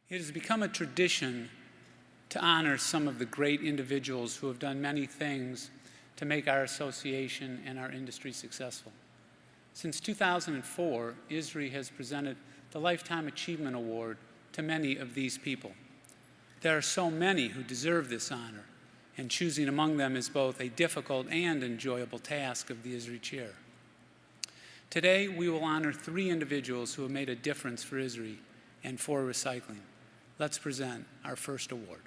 It has become a tradition to honor some of the great individuals who have done many things to make our association and our industry successful. Since 2004, ISRI has presented the Lifetime Achievement Award to many of these people. There are so many who deserve this honor, and choosing among them is both a difficult and enjoyable task of the ISRI chair. Today, we will honor 3 individuals who have made a difference for ISRI and for recycling. Let's present our first award.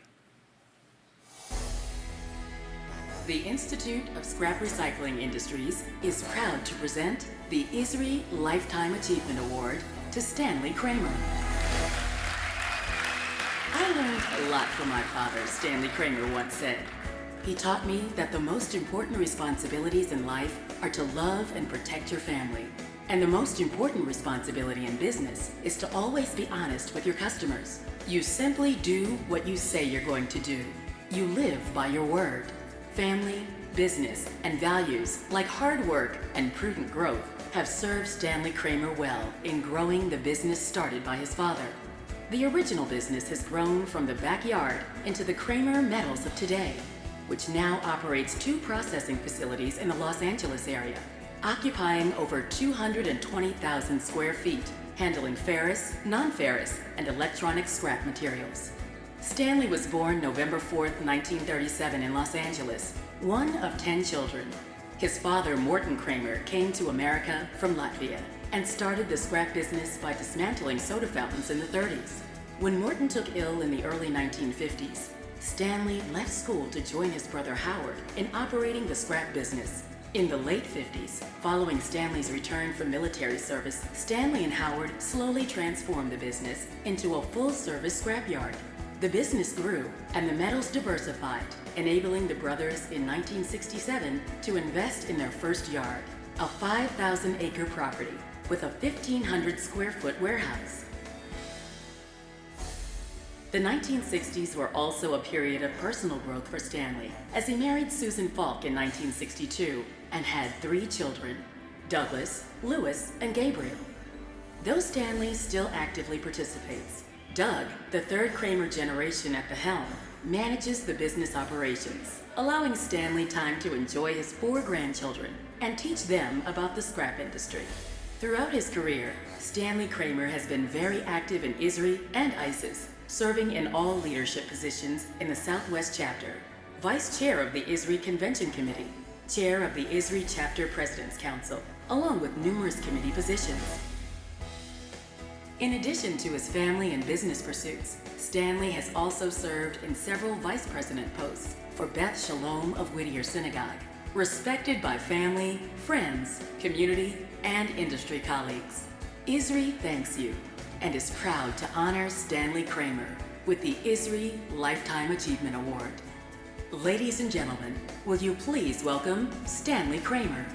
The Institute of Scrap Recycling Industries is proud to present the ISRI Lifetime Achievement Award to Stanley Kramer. I learned a lot from my father, Stanley Kramer once said. He taught me that the most important responsibilities in life are to love and protect your family. And the most important responsibility in business is to always be honest with your customers. You simply do what you say you're going to do. You live by your word. Family, business, and values like hard work and prudent growth have served Stanley Kramer well in growing the business started by his father. The original business has grown from the backyard into the Kramer Metals of today, which now operates 2 processing facilities in the Los Angeles area, occupying over 220,000 square feet, handling ferrous, non-ferrous, and electronic scrap materials. Stanley was born November 4th, 1937 in Los Angeles, one of 10 children. His father, Morton Kramer, came to America from Latvia and started the scrap business by dismantling soda fountains in the 30s. When Morton took ill in the early 1950s, Stanley left school to join his brother Howard in operating the scrap business. In the late 50s, following Stanley's return from military service, Stanley and Howard slowly transformed the business into a full-service scrapyard. The business grew and the metals diversified, enabling the brothers in 1967 to invest in their first yard, a 5,000-acre property with a 1,500 square foot warehouse. The 1960s were also a period of personal growth for Stanley, as he married Susan Falk in 1962 and had 3 children, Douglas, Lewis, and Gabriel. Though Stanley still actively participates, Doug, the 3rd Kramer generation at the helm, manages the business operations, allowing Stanley time to enjoy his 4 grandchildren and teach them about the scrap industry. Throughout his career, Stanley Kramer has been very active in ISRI and ISIS, serving in all leadership positions in the Southwest Chapter, Vice Chair of the ISRI Convention Committee, Chair of the ISRI Chapter President's Council, along with numerous committee positions. In addition to his family and business pursuits, Stanley has also served in several vice president posts for Beth Shalom of Whittier Synagogue, respected by family, friends, community, and industry colleagues. ISRI thanks you and is proud to honor Stanley Kramer with the ISRI Lifetime Achievement Award. Ladies and gentlemen, will you please welcome Stanley Kramer.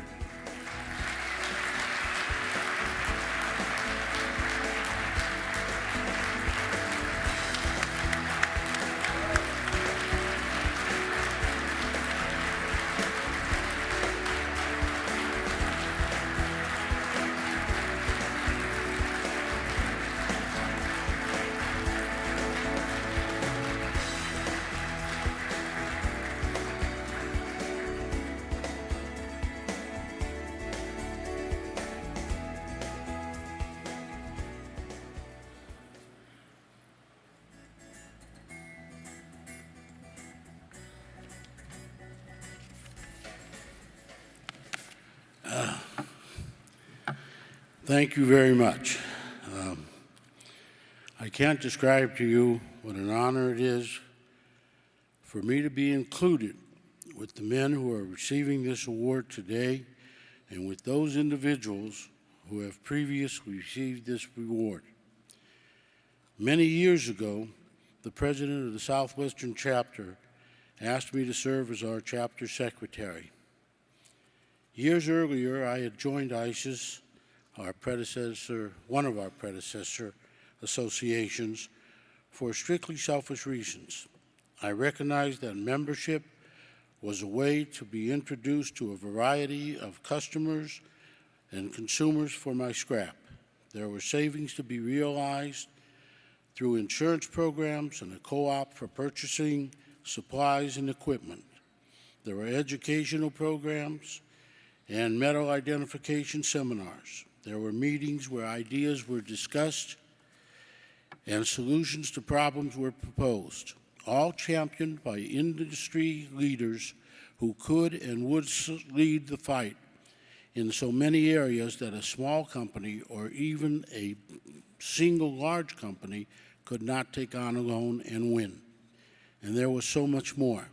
Thank you very much. I can't describe to you what an honor it is for me to be included with the men who are receiving this award today and with those individuals who have previously received this reward. Many years ago, the president of the Southwestern Chapter asked me to serve as our chapter secretary. Years earlier, I had joined ISIS, one of our predecessor associations, for strictly selfish reasons. I recognized that membership was a way to be introduced to a variety of customers and consumers for my scrap. There were savings to be realized through insurance programs and a co-op for purchasing supplies and equipment. There were educational programs and metal identification seminars. There were meetings where ideas were discussed and solutions to problems were proposed, all championed by industry leaders who could and would lead the fight in so many areas that a small company or even a single large company could not take on alone and win. And there was so much more.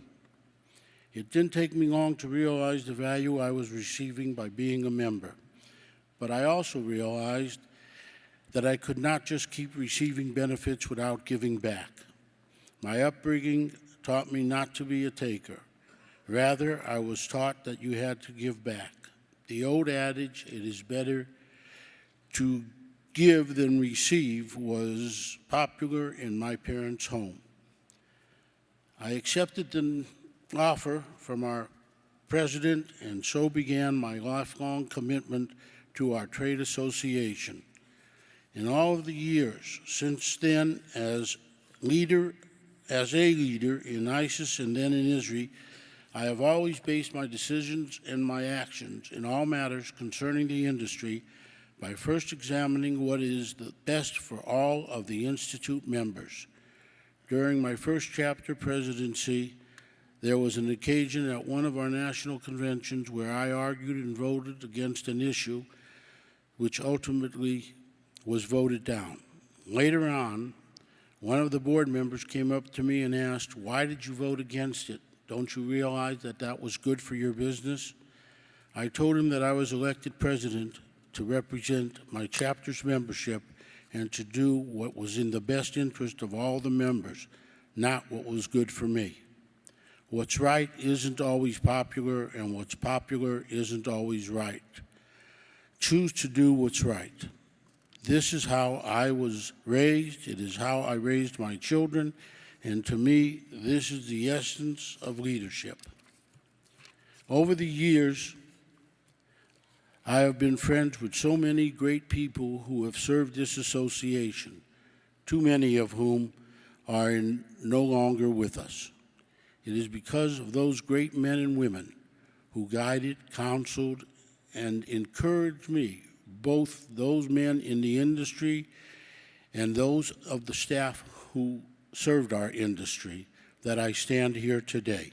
It didn't take me long to realize the value I was receiving by being a member, but I also realized that I could not just keep receiving benefits without giving back. My upbringing taught me not to be a taker. Rather, I was taught that you had to give back. The old adage, it is better to give than receive, was popular in my parents' home. I accepted the offer from our president, and so began my lifelong commitment to our trade association. In all of the years since then, as a leader in ISIS and then in ISRI, I have always based my decisions and my actions in all matters concerning the industry by first examining what is the best for all of the Institute members. During my first chapter presidency, there was an occasion at one of our national conventions where I argued and voted against an issue which ultimately was voted down. Later on, one of the board members came up to me and asked, "Why did you vote against it? Don't you realize that that was good for your business?" I told him that I was elected president to represent my chapter's membership and to do what was in the best interest of all the members, not what was good for me. What's right isn't always popular, and what's popular isn't always right. Choose to do what's right. This is how I was raised. It is how I raised my children. And to me, this is the essence of leadership. Over the years, I have been friends with so many great people who have served this association, too many of whom are no longer with us. It is because of those great men and women who guided, counseled, and encouraged me, both those men in the industry and those of the staff who served our industry, that I stand here today.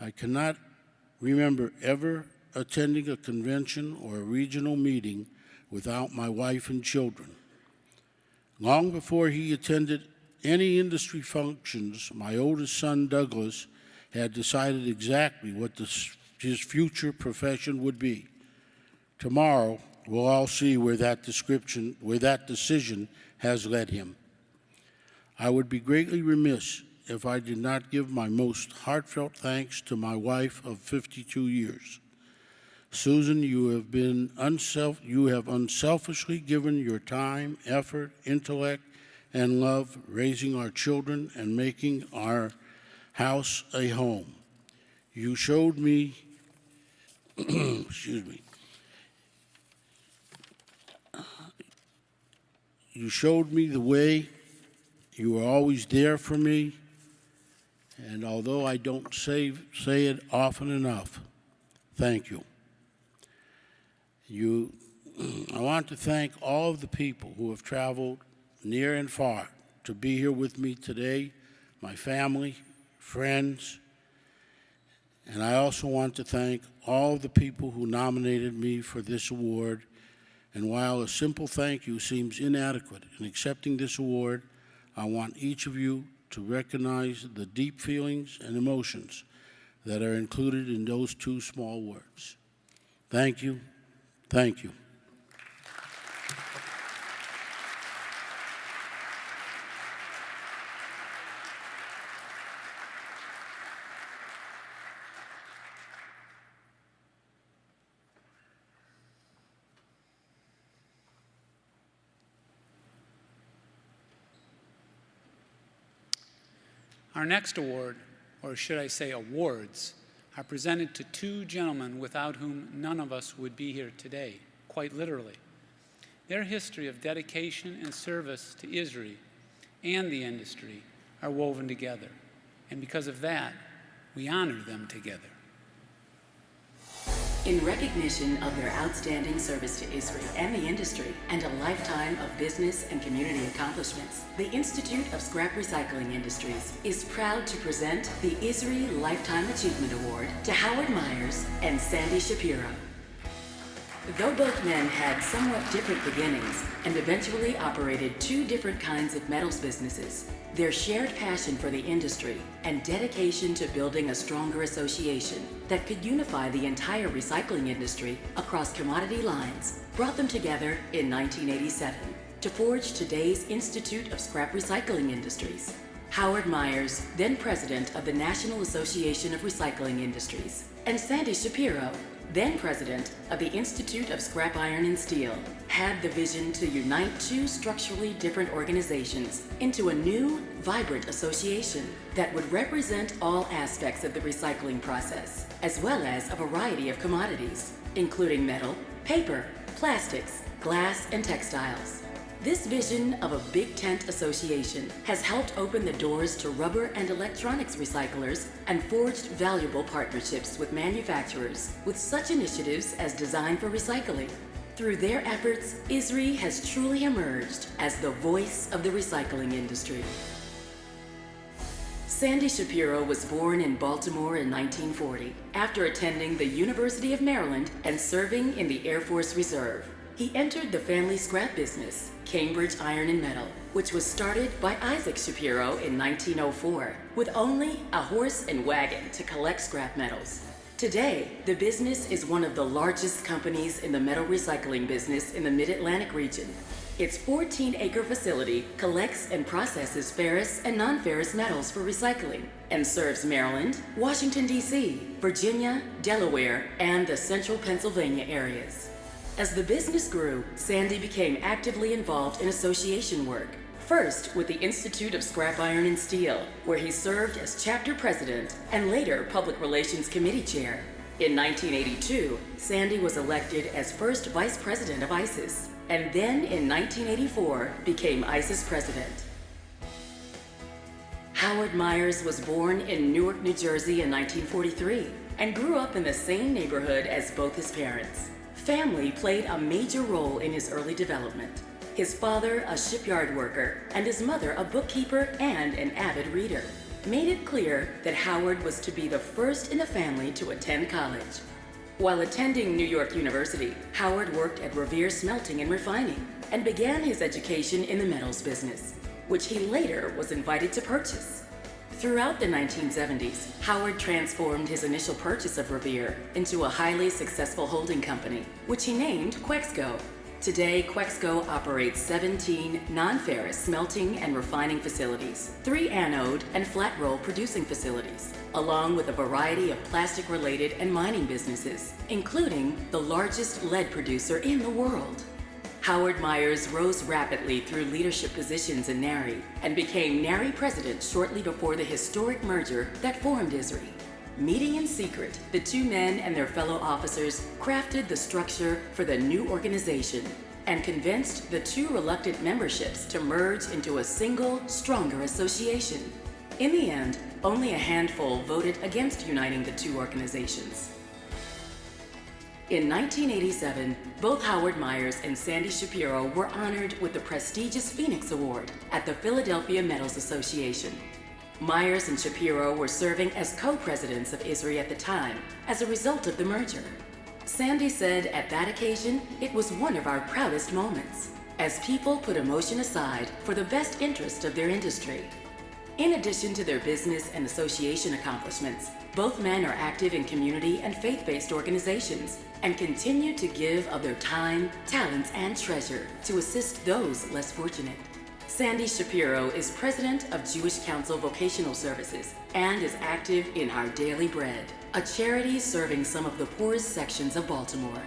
I cannot remember ever attending a convention or a regional meeting without my wife and children. Long before he attended any industry functions, my oldest son, Douglas, had decided exactly what his future profession would be. Tomorrow, we'll all see where that decision has led him. I would be greatly remiss if I did not give my most heartfelt thanks to my wife of 52 years. Susan, you have unselfishly given your time, effort, intellect, and love raising our children and making our house a home. You showed me, excuse me, you showed me the way. You were always there for me, and although I don't say it often enough, thank you. I want to thank all of the people who have traveled near and far to be here with me today, my family, friends, and I also want to thank all of the people who nominated me for this award. And while a simple thank you seems inadequate in accepting this award, I want each of you to recognize the deep feelings and emotions that are included in those two small words. Thank you. Thank you. Our next award, or should I say awards, are presented to two gentlemen without whom none of us would be here today, quite literally. Their history of dedication and service to ISRI and the industry are woven together. And because of that, we honor them together. In recognition of their outstanding service to ISRI and the industry and a lifetime of business and community accomplishments, the Institute of Scrap Recycling Industries is proud to present the ISRI Lifetime Achievement Award to Howard Myers and Sandy Shapiro. Though both men had somewhat different beginnings and eventually operated two different kinds of metals businesses, their shared passion for the industry and dedication to building a stronger association that could unify the entire recycling industry across commodity lines brought them together in 1987 to forge today's Institute of Scrap Recycling Industries. Howard Myers, then president of the National Association of Recycling Industries, and Sandy Shapiro, then president of the Institute of Scrap Iron and Steel, had the vision to unite two structurally different organizations into a new, vibrant association that would represent all aspects of the recycling process, as well as a variety of commodities, including metal, paper, plastics, glass, and textiles. This vision of a big tent association has helped open the doors to rubber and electronics recyclers and forged valuable partnerships with manufacturers with such initiatives as Design for Recycling. Through their efforts, ISRI has truly emerged as the voice of the recycling industry. Sandy Shapiro was born in Baltimore in 1940 after attending the University of Maryland and serving in the Air Force Reserve. He entered the family scrap business, Cambridge Iron and Metal, which was started by Isaac Shapiro in 1904 with only a horse and wagon to collect scrap metals. Today, the business is one of the largest companies in the metal recycling business in the Mid-Atlantic region. Its 14-acre facility collects and processes ferrous and non-ferrous metals for recycling and serves Maryland, Washington, D.C., Virginia, Delaware, and the central Pennsylvania areas. As the business grew, Sandy became actively involved in association work, first with the Institute of Scrap Iron and Steel, where he served as chapter president and later public relations committee chair. In 1982, Sandy was elected as first vice president of ISIS, and then in 1984 became ISIS president. Howard Myers was born in Newark, New Jersey in 1943 and grew up in the same neighborhood as both his parents. Family played a major role in his early development. His father, a shipyard worker, and his mother, a bookkeeper and an avid reader, made it clear that Howard was to be the first in the family to attend college. While attending New York University, Howard worked at Revere Smelting and Refining and began his education in the metals business, which he later was invited to purchase. Throughout the 1970s, Howard transformed his initial purchase of Revere into a highly successful holding company, which he named Quexco. Today, Quexco operates 17 non-ferrous smelting and refining facilities, 3 anode and flat roll producing facilities, along with a variety of plastic-related and mining businesses, including the largest lead producer in the world. Howard Myers rose rapidly through leadership positions in NARI and became NARI president shortly before the historic merger that formed ISRI. Meeting in secret, the two men and their fellow officers crafted the structure for the new organization and convinced the two reluctant memberships to merge into a single, stronger association. In the end, only a handful voted against uniting the two organizations. In 1987, both Howard Myers and Sandy Shapiro were honored with the prestigious Phoenix Award at the Philadelphia Metals Association. Myers and Shapiro were serving as co-presidents of ISRI at the time as a result of the merger. Sandy said at that occasion, it was one of our proudest moments, as people put emotion aside for the best interest of their industry. In addition to their business and association accomplishments, both men are active in community and faith-based organizations and continue to give of their time, talents, and treasure to assist those less fortunate. Sandy Shapiro is president of Jewish Council Vocational Services and is active in Our Daily Bread, a charity serving some of the poorest sections of Baltimore.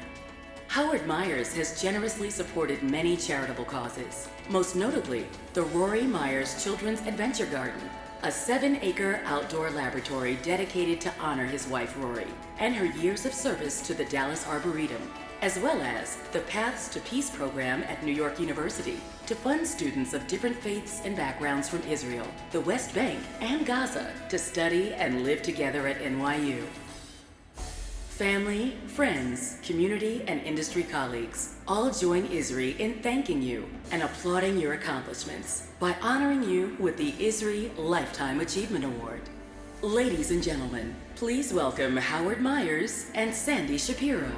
Howard Myers has generously supported many charitable causes, most notably the Rory Myers Children's Adventure Garden, a 7-acre outdoor laboratory dedicated to honor his wife Rory and her years of service to the Dallas Arboretum, as well as the Paths to Peace program at New York University, to fund students of different faiths and backgrounds from Israel, the West Bank, and Gaza to study and live together at NYU. Family, friends, community, and industry colleagues all join ISRI in thanking you and applauding your accomplishments by honoring you with the ISRI Lifetime Achievement Award. Ladies and gentlemen, please welcome Howard Myers and Sandy Shapiro.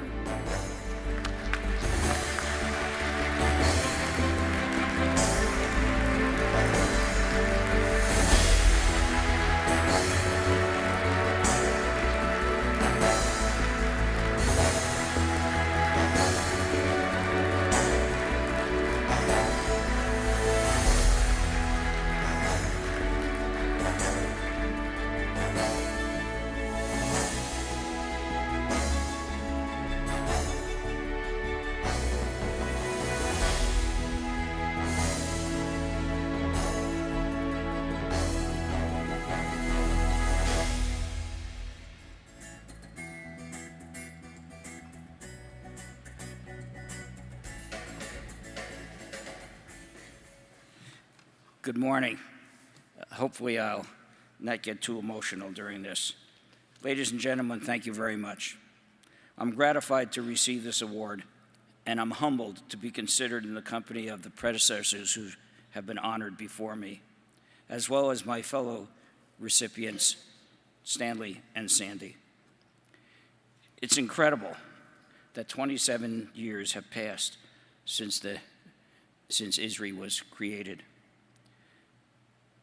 Good morning. Hopefully I'll not get too emotional during this. Ladies and gentlemen, thank you very much. I'm gratified to receive this award, and I'm humbled to be considered in the company of the predecessors who have been honored before me, as well as my fellow recipients, Stanley and Sandy. It's incredible that 27 years have passed since ISRI was created.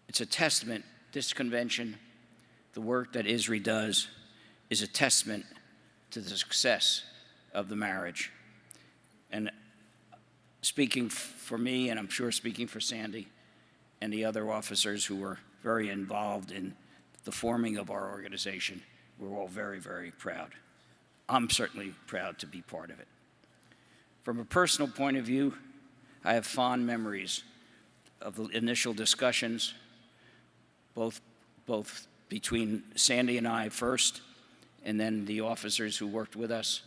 It's a testament, this convention, the work that ISRI does, is a testament to the success of the marriage. And speaking for me, and I'm sure speaking for Sandy and the other officers who were very involved in the forming of our organization, we're all very, very proud. I'm certainly proud to be part of it. From a personal point of view, I have fond memories of the initial discussions, both between Sandy and I first, and then the officers who worked with us,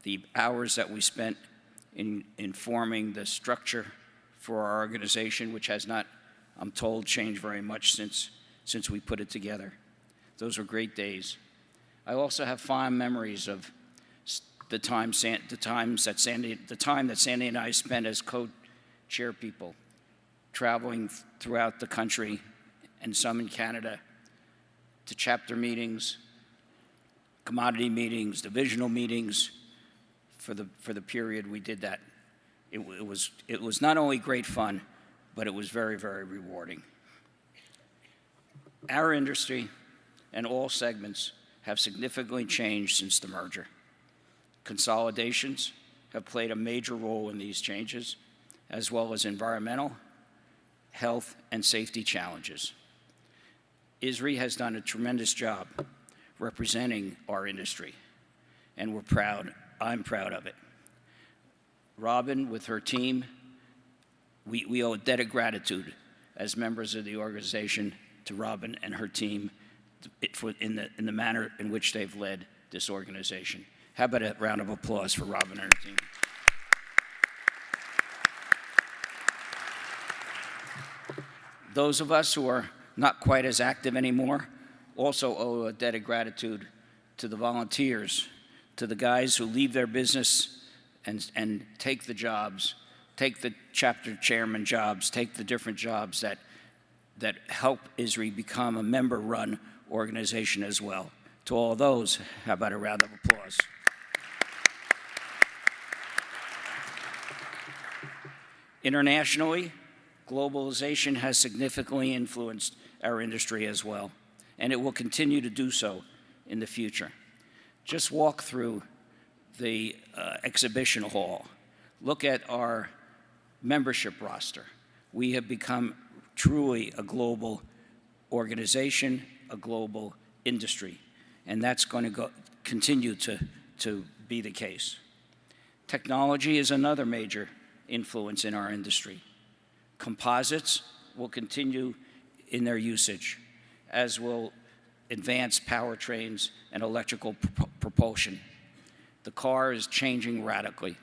the hours that we spent in forming the structure for our organization, which has not, I'm told, changed very much since we put it together. Those were great days. I also have fond memories of the time that Sandy and I spent as co-chair people, traveling throughout the country, and some in Canada, to chapter meetings, commodity meetings, divisional meetings. For the period we did that, it was not only great fun, but it was very, very rewarding. Our industry and all segments have significantly changed since the merger. Consolidations have played a major role in these changes, as well as environmental, health, and safety challenges. ISRI has done a tremendous job representing our industry, and we're proud. I'm proud of it. Robin, with her team, we owe a debt of gratitude as members of the organization to Robin and her team in the manner in which they've led this organization. How about a round of applause for Robin and her team? Those of us who are not quite as active anymore also owe a debt of gratitude to the volunteers, to the guys who leave their business and take the jobs, take the chapter chairman jobs, take the different jobs that help ISRI become a member-run organization as well. To all of those, how about a round of applause? Internationally, globalization has significantly influenced our industry as well, and it will continue to do so in the future. Just walk through the exhibition hall. Look at our membership roster. We have become truly a global organization, a global industry, and that's going to continue to be the case. Technology is another major influence in our industry. Composites will continue in their usage, as will advanced powertrains and electrical propulsion. The car is changing radically.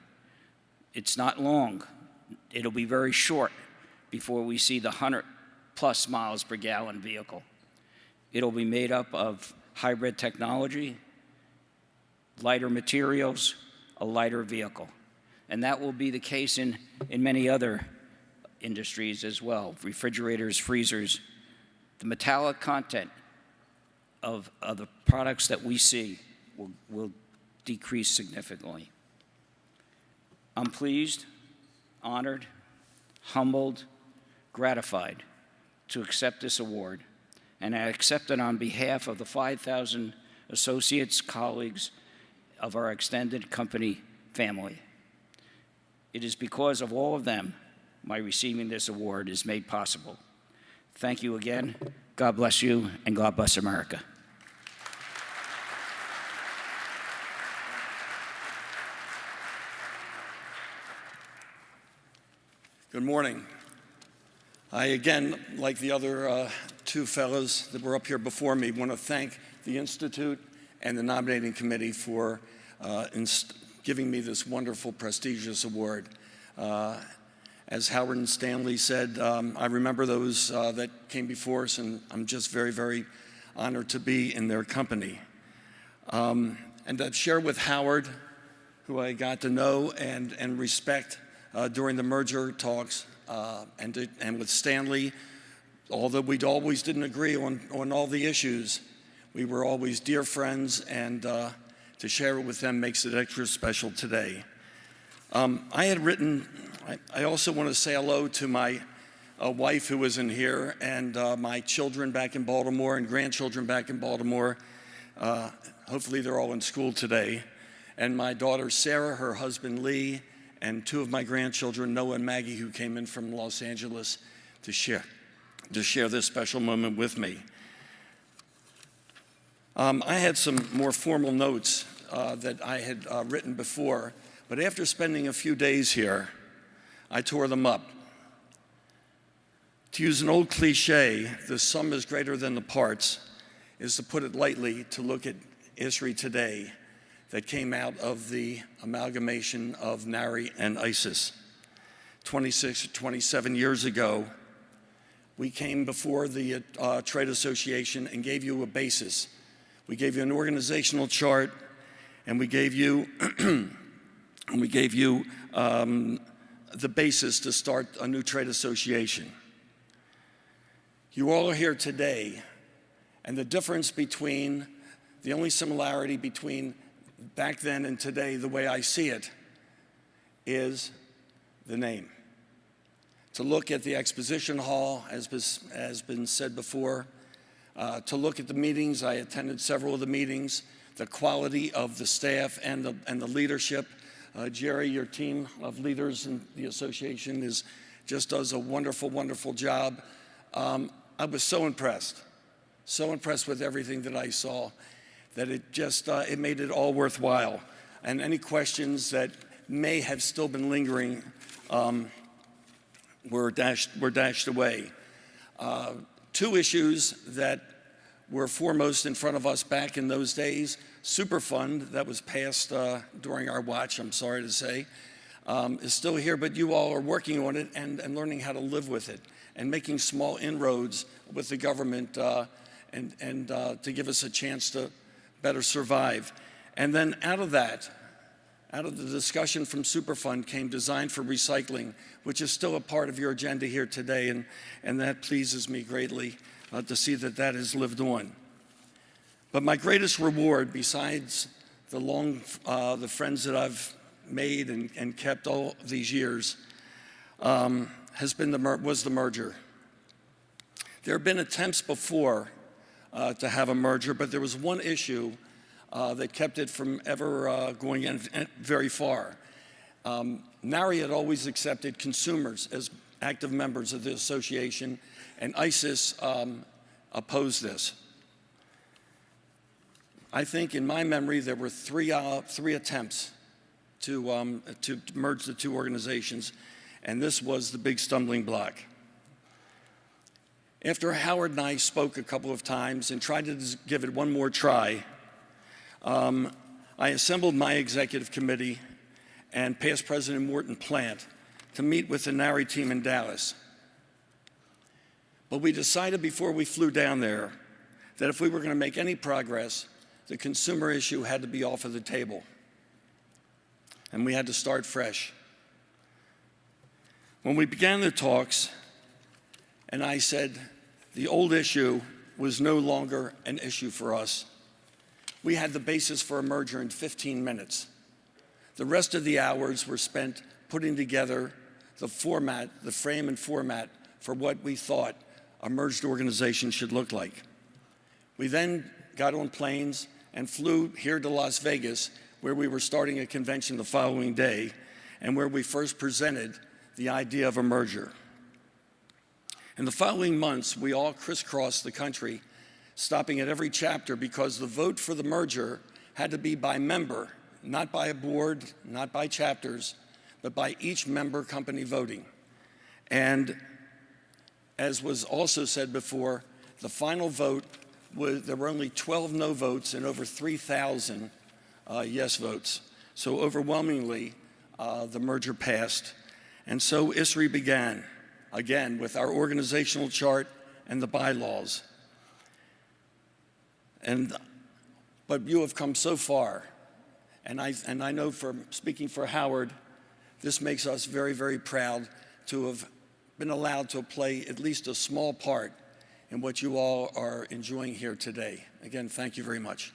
It's not long it'll be very short before we see the 100+ miles per gallon vehicle. It'll be made up of hybrid technology, lighter materials, a lighter vehicle. And that will be the case in many other industries as well, refrigerators, freezers. The metallic content of the products that we see will decrease significantly. I'm pleased, honored, humbled, gratified to accept this award, and I accept it on behalf of the 5,000 associates, colleagues of our extended company family. It is because of all of them my receiving this award is made possible. Thank you again. God bless you, and God bless America. Good morning. I, again, like the other two fellows that were up here before me, want to thank the Institute and the nominating committee for giving me this wonderful, prestigious award. As Howard and Stanley said, I remember those that came before us, and I'm just very, very honored to be in their company. And to share with Howard, who I got to know and respect during the merger talks, and with Stanley, although we always didn't agree on all the issues, we were always dear friends, and to share it with them makes it extra special today. I also want to say hello to my wife who was in here, and my children back in Baltimore and grandchildren back in Baltimore. Hopefully they're all in school today. And my daughter Sarah, her husband Lee, and two of my grandchildren, Noah and Maggie, who came in from Los Angeles to share this special moment with me. I had some more formal notes that I had written before, but after spending a few days here, I tore them up. To use an old cliche, the sum is greater than the parts, is, to put it lightly, to look at ISRI today that came out of the amalgamation of NARI and ISIS. 26 or 27 years ago, we came before the trade association and gave you a basis. We gave you an organizational chart, and we gave you the basis to start a new trade association. You all are here today, and the difference between, the only similarity between back then and today, the way I see it, is the name. To look at the exposition hall, as has been said before, to look at the meetings, I attended several of the meetings, the quality of the staff and the leadership. Jerry, your team of leaders in the association just does a wonderful, wonderful job. I was so impressed with everything that I saw, that it made it all worthwhile. And any questions that may have still been lingering were dashed away. Two issues that were foremost in front of us back in those days: Superfund, that was passed during our watch, I'm sorry to say, is still here, but you all are working on it and learning how to live with it and making small inroads with the government and to give us a chance to better survive. And then out of the discussion from Superfund came Design for Recycling, which is still a part of your agenda here today, and that pleases me greatly to see that has lived on. But my greatest reward, besides the friends that I've made and kept all these years, was the merger. There have been attempts before to have a merger, but there was one issue that kept it from ever going in very far. NARI had always accepted consumers as active members of the association, and ISIS opposed this. I think, in my memory, there were three attempts to merge the two organizations, and this was the big stumbling block. After Howard and I spoke a couple of times and tried to give it one more try, I assembled my executive committee and past President Morton Plant to meet with the NARI team in Dallas. But we decided before we flew down there that if we were going to make any progress, the consumer issue had to be off of the table. And we had to start fresh. When we began the talks, and I said the old issue was no longer an issue for us, we had the basis for a merger in 15 minutes. The rest of the hours were spent putting together the format, the frame and format for what we thought a merged organization should look like. We then got on planes and flew here to Las Vegas, where we were starting a convention the following day, and where we first presented the idea of a merger. In the following months, we all crisscrossed the country, stopping at every chapter because the vote for the merger had to be by member, not by a board, not by chapters, but by each member company voting. And as was also said before, the final vote there were only 12 no votes and over 3,000 yes votes. So overwhelmingly, the merger passed. And so ISRI began, again, with our organizational chart and the bylaws. But you have come so far, and I know from speaking for Howard, this makes us very, very proud to have been allowed to play at least a small part in what you all are enjoying here today. Again, thank you very much.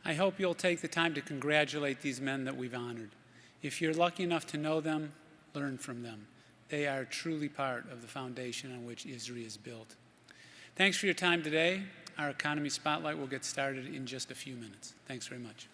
I hope you'll take the time to congratulate these men that we've honored. If you're lucky enough to know them, learn from them. They are truly part of the foundation on which ISRI is built. Thanks for your time today. Our Economy Spotlight will get started in just a few minutes. Thanks very much.